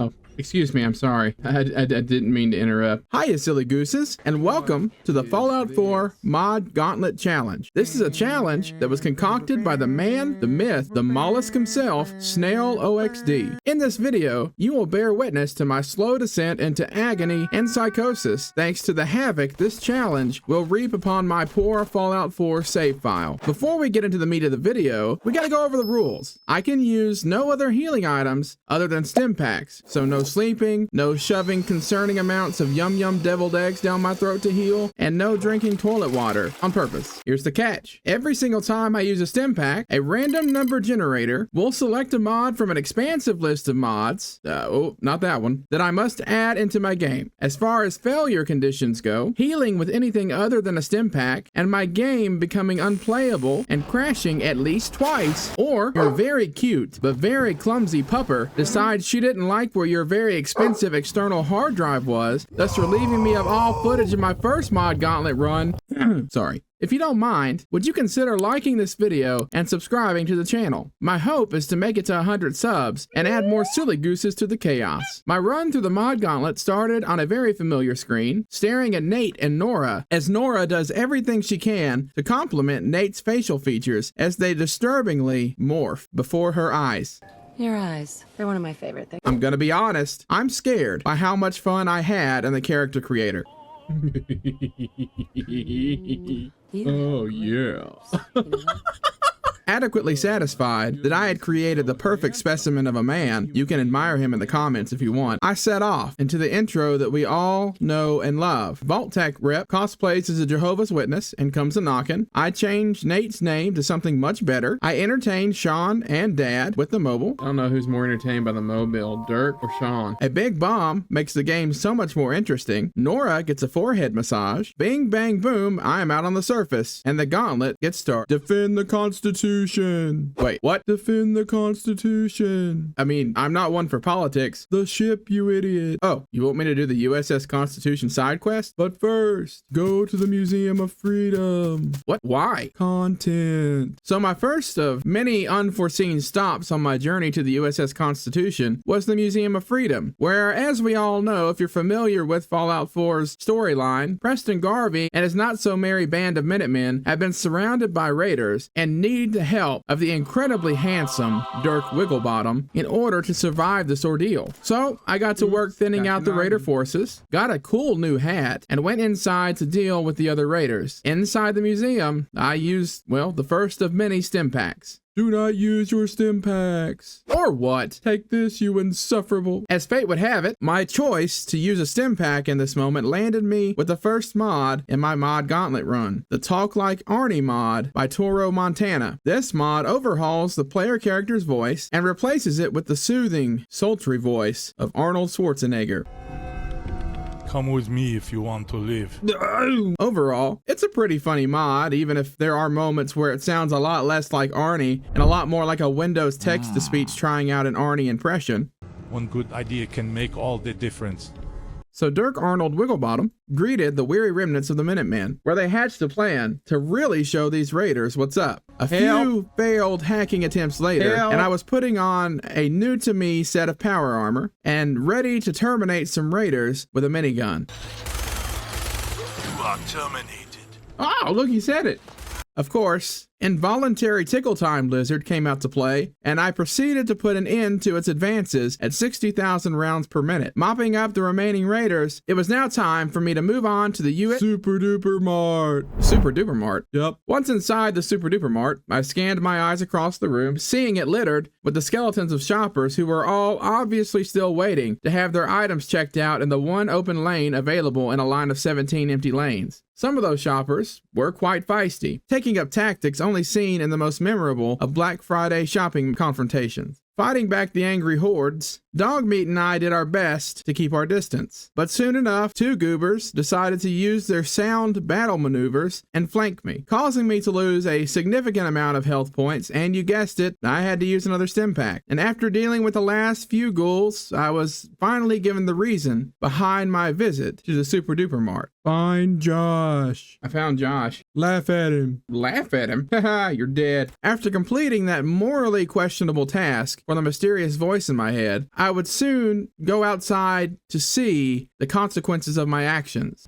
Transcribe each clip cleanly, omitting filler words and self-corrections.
Oh, excuse me, I'm sorry. I didn't mean to interrupt. Hiya, silly gooses, and welcome to the Fallout 4 Mod Gauntlet Challenge. This is a challenge that was concocted by the man, the myth, the mollusk himself, Snail OXD. In this video, you will bear witness to my slow descent into agony and psychosis thanks to the havoc this challenge will reap upon my poor Fallout 4 save file. Before we get into the meat of the video, we gotta go over the rules. I can use no other healing items other than Stimpacks, so no sleeping, no shoving concerning amounts of yum deviled eggs down my throat to heal, and no drinking toilet water on purpose. Here's the catch. Every single time I use a Stimpack, a random number generator will select a mod from an expansive list of mods, not that one, that I must add into my game. As far as failure conditions go, healing with anything other than a Stimpack, and my game becoming unplayable and crashing at least twice, or your very cute but very clumsy pupper decides she didn't like where your very expensive external hard drive was, thus relieving me of all footage of my first mod gauntlet run. Sorry. If you don't mind, would you consider liking this video and subscribing to the channel? My hope is to make it to 100 subs and add more silly gooses to the chaos. My run through the mod gauntlet started on a very familiar screen, staring at Nate and Nora, as Nora does everything she can to complement Nate's facial features as they disturbingly morph before her eyes. Your eyes. They're one of my favorite things. I'm gonna be honest, I'm scared by how much fun I had in the character creator. Oh yeah. Adequately satisfied that I had created the perfect specimen of a man, you can admire him in the comments if you want, I set off into the intro that we all know and love. Vault-Tec rep cosplays as a Jehovah's Witness and comes a knockin'. I changed Nate's name to something much better. I entertained Sean and Dad with the mobile. I don't know who's more entertained by the mobile, Dirk or Sean. A big bomb makes the game so much more interesting. Nora gets a forehead massage. Bing bang boom, I am out on the surface, and the gauntlet gets started. Defend the Constitution. Wait, what? Defend the Constitution. I mean, I'm not one for politics. The ship, you idiot. Oh, you want me to do the USS Constitution side quest? But first, go to the Museum of Freedom. What? Why? Content. So my first of many unforeseen stops on my journey to the USS Constitution was the Museum of Freedom, where, as we all know, if you're familiar with Fallout 4's storyline, Preston Garvey and his not-so-merry band of Minutemen have been surrounded by raiders and need the help of the incredibly handsome Dirk Wigglebottom in order to survive this ordeal. So I got to work thinning out the raider forces, got a cool new hat, and went inside to deal with the other raiders. Inside the museum, I used, well, the first of many Stimpacks. Do not use your Stimpacks. Or what? Take this, you insufferable. As fate would have it, my choice to use a Stimpack in this moment landed me with the first mod in my mod gauntlet run, the Talk Like Arnie mod by Toro Montana. This mod overhauls the player character's voice and replaces it with the soothing, sultry voice of Arnold Schwarzenegger. Come with me if you want to live. Overall, it's a pretty funny mod, even if there are moments where it sounds a lot less like Arnie and a lot more like a Windows text-to-speech trying out an Arnie impression. One good idea can make all the difference. So Dirk Arnold Wigglebottom greeted the weary remnants of the Minutemen, where they hatched a plan to really show these raiders what's up. A few failed hacking attempts later, and I was putting on a new-to-me set of power armor and ready to terminate some raiders with a minigun. You are terminated. Oh, look, he said it. Of course, involuntary tickle time lizard came out to play, and I proceeded to put an end to its advances at 60,000 rounds per minute. Mopping up the remaining raiders, it was now time for me to move on to the Super Duper Mart. Super Duper Mart? Yep. Once inside the Super Duper Mart, I scanned my eyes across the room, seeing it littered with the skeletons of shoppers who were all obviously still waiting to have their items checked out in the one open lane available in a line of 17 empty lanes. Some of those shoppers were quite feisty, taking up tactics only seen in the most memorable of Black Friday shopping confrontations. Fighting back the angry hordes, Dogmeat and I did our best to keep our distance. But soon enough, two goobers decided to use their sound battle maneuvers and flank me, causing me to lose a significant amount of health points, and you guessed it, I had to use another Stimpack. And after dealing with the last few ghouls, I was finally given the reason behind my visit to the Super Duper Mart. Find Josh. I found Josh. Laugh at him. Laugh at him? Haha, you're dead. After completing that morally questionable task, for the mysterious voice in my head, I would soon go outside to see the consequences of my actions.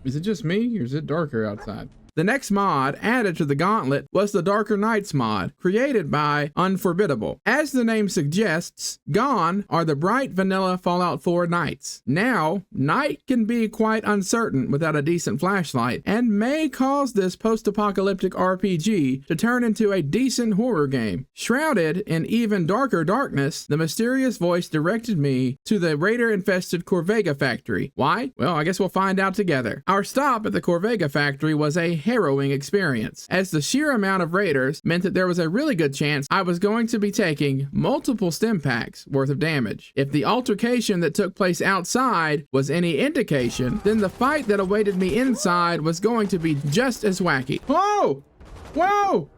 Is it just me or is it darker outside? The next mod added to the Gauntlet was the Darker Nights mod, created by Unforbiddable. As the name suggests, gone are the bright vanilla Fallout 4 nights. Now, night can be quite uncertain without a decent flashlight, and may cause this post-apocalyptic RPG to turn into a decent horror game. Shrouded in even darker darkness, the mysterious voice directed me to the raider-infested Corvega factory. Why? Well, I guess we'll find out together. Our stop at the Corvega factory was a harrowing experience, as the sheer amount of raiders meant that there was a really good chance I was going to be taking multiple Stimpacks worth of damage. If the altercation that took place outside was any indication, then the fight that awaited me inside was going to be just as wacky. Whoa! Whoa!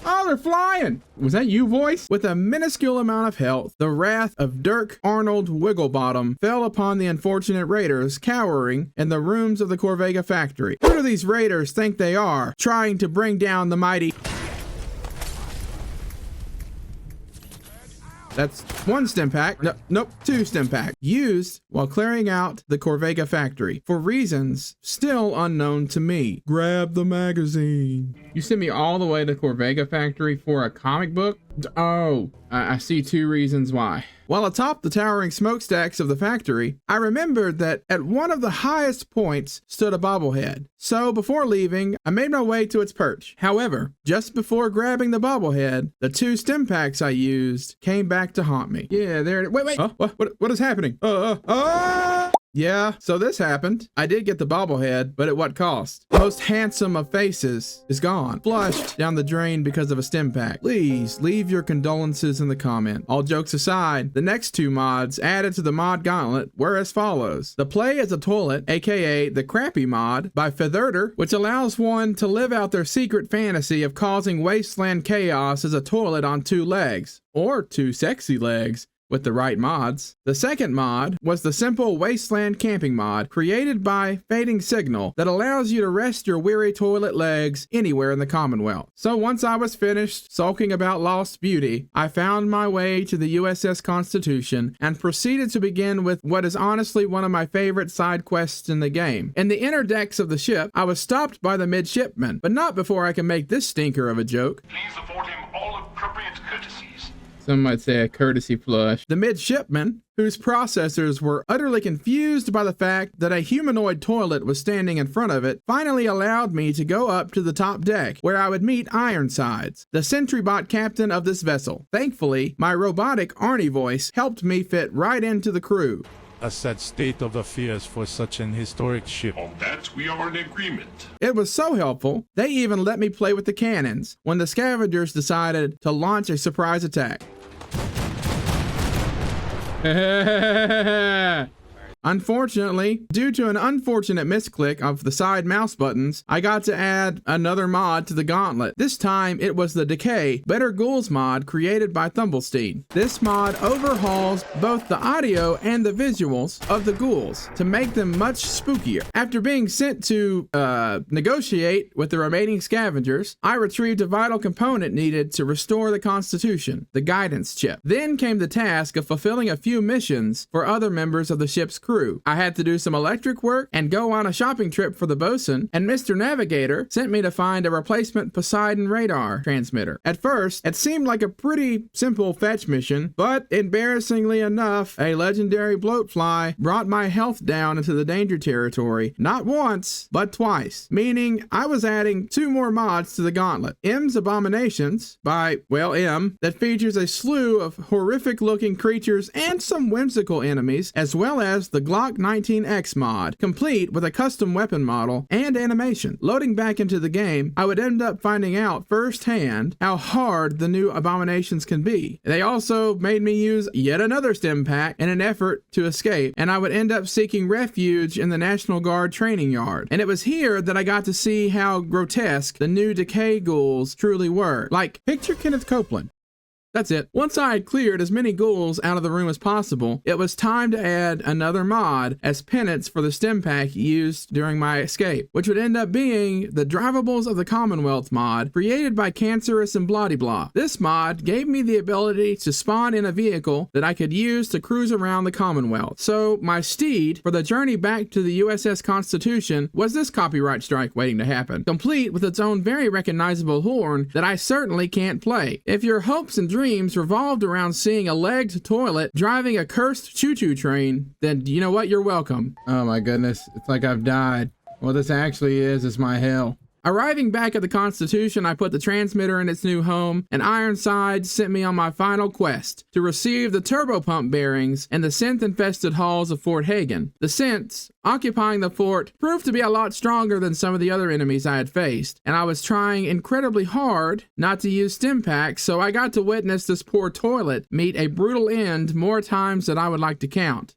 Oh, they're flying! Was that you, voice? With a minuscule amount of health, the wrath of Dirk Arnold Wigglebottom fell upon the unfortunate raiders cowering in the rooms of the Corvega factory. Who do these raiders think they are, trying to bring down the mighty... That's one Stimpack. Nope, two Stimpack. Used while clearing out the Corvega factory for reasons still unknown to me. Grab the magazine. You sent me all the way to Corvega factory for a comic book? Oh, I see two reasons why. While atop the towering smokestacks of the factory, I remembered that at one of the highest points stood a bobblehead. So before leaving, I made my way to its perch. However, just before grabbing the bobblehead, the two Stimpacks I used came back to haunt me. Yeah, there. Wait. Huh? What is happening? Yeah, so this happened. I did get the bobblehead, but at what cost? The most handsome of faces is gone, flushed down the drain because of a Stimpack. Please leave your condolences in the comment. All jokes aside, the next two mods added to the mod Gauntlet were as follows. The Play as a Toilet, aka the Crappy mod by Featherter, which allows one to live out their secret fantasy of causing wasteland chaos as a toilet on two legs, or two sexy legs, with the right mods. The second mod was the simple Wasteland Camping mod created by Fading Signal that allows you to rest your weary toilet legs anywhere in the Commonwealth. So once I was finished sulking about lost beauty, I found my way to the USS Constitution and proceeded to begin with what is honestly one of my favorite side quests in the game. In the inner decks of the ship, I was stopped by the midshipman, but not before I can make this stinker of a joke. Please afford him all appropriate courtesies. Some might say a courtesy flush. The midshipman, whose processors were utterly confused by the fact that a humanoid toilet was standing in front of it, finally allowed me to go up to the top deck, where I would meet Ironsides, the sentrybot captain of this vessel. Thankfully, my robotic Arnie voice helped me fit right into the crew. A sad state of affairs for such an historic ship. On that, we are in agreement. It was so helpful, they even let me play with the cannons when the scavengers decided to launch a surprise attack. Unfortunately, due to an unfortunate misclick of the side mouse buttons, I got to add another mod to the Gauntlet. This time, it was the Decay Better Ghouls mod created by Thumblestein. This mod overhauls both the audio and the visuals of the ghouls to make them much spookier. After being sent to negotiate with the remaining scavengers, I retrieved a vital component needed to restore the Constitution, the guidance chip. Then came the task of fulfilling a few missions for other members of the ship's crew. I had to do some electric work and go on a shopping trip for the bosun, and Mr. Navigator sent me to find a replacement Poseidon radar transmitter. At first, it seemed like a pretty simple fetch mission, but embarrassingly enough, a legendary bloatfly brought my health down into the danger territory, not once, but twice, meaning I was adding two more mods to the Gauntlet. M's Abominations by, well, M, that features a slew of horrific looking creatures and some whimsical enemies, as well as the Glock 19X mod, complete with a custom weapon model and animation. Loading back into the game, I would end up finding out firsthand how hard the new abominations can be. They also made me use yet another Stimpack in an effort to escape, and I would end up seeking refuge in the National Guard training yard. And it was here that I got to see how grotesque the new Decay ghouls truly were. Like, picture Kenneth Copeland. That's it. Once I had cleared as many ghouls out of the room as possible, it was time to add another mod as penance for the Stimpack used during my escape, which would end up being the Drivables of the Commonwealth mod created by Cancerous and Bloody Blah. This mod gave me the ability to spawn in a vehicle that I could use to cruise around the Commonwealth. So my steed for the journey back to the USS Constitution was this copyright strike waiting to happen, complete with its own very recognizable horn that I certainly can't play. If your hopes and dreams revolved around seeing a legged toilet driving a cursed choo-choo train, then you know what? You're welcome. Oh my goodness, it's like I've died. What this actually is my hell. Arriving back at the Constitution, I put the transmitter in its new home, and Ironside sent me on my final quest to receive the turbo pump bearings in the synth-infested halls of Fort Hagen. The synths occupying the fort proved to be a lot stronger than some of the other enemies I had faced, and I was trying incredibly hard not to use Stimpack, so I got to witness this poor toilet meet a brutal end more times than I would like to count.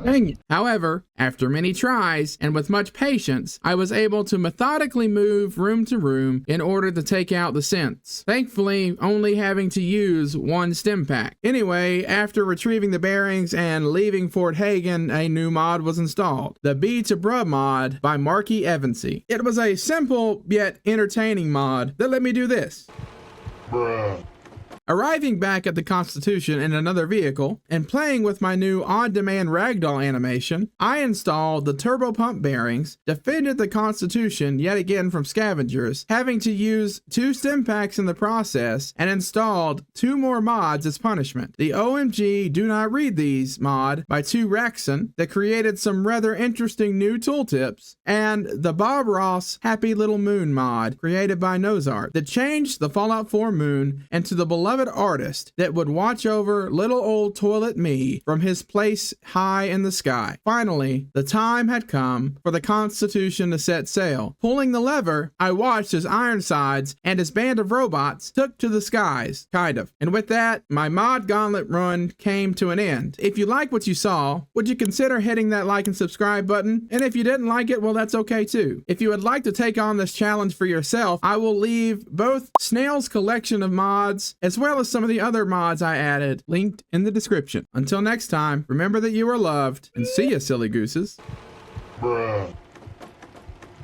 Dang it. However, after many tries and with much patience, I was able to methodically move room to room in order to take out the synths, thankfully only having to use one Stimpack. Anyway, after retrieving the bearings and leaving Fort Hagen, a new mod was installed, the B to Bruh mod by Marky Evansy. It was a simple yet entertaining mod that let me do this. Bruh. Arriving back at the Constitution in another vehicle and playing with my new on-demand ragdoll animation, I installed the turbo pump bearings, defended the Constitution yet again from scavengers, having to use 2 Stimpacks in the process, and installed 2 more mods as punishment. The OMG Do Not Read These mod by 2 Raxon that created some rather interesting new tooltips, and the Bob Ross Happy Little Moon mod created by Nozart that changed the Fallout 4 moon into the beloved artist that would watch over little old toilet me from his place high in the sky. Finally, the time had come for the Constitution to set sail. Pulling the lever, I watched as Ironsides and his band of robots took to the skies, kind of. And with that, my mod Gauntlet run came to an end. If you like what you saw, would you consider hitting that like and subscribe button? And if you didn't like it, well, that's okay too. If you would like to take on this challenge for yourself, I will leave both Snail's collection of mods as well as some of the other mods I added linked in the description. Until next time, remember that you are loved, and see ya, silly gooses. Bruh.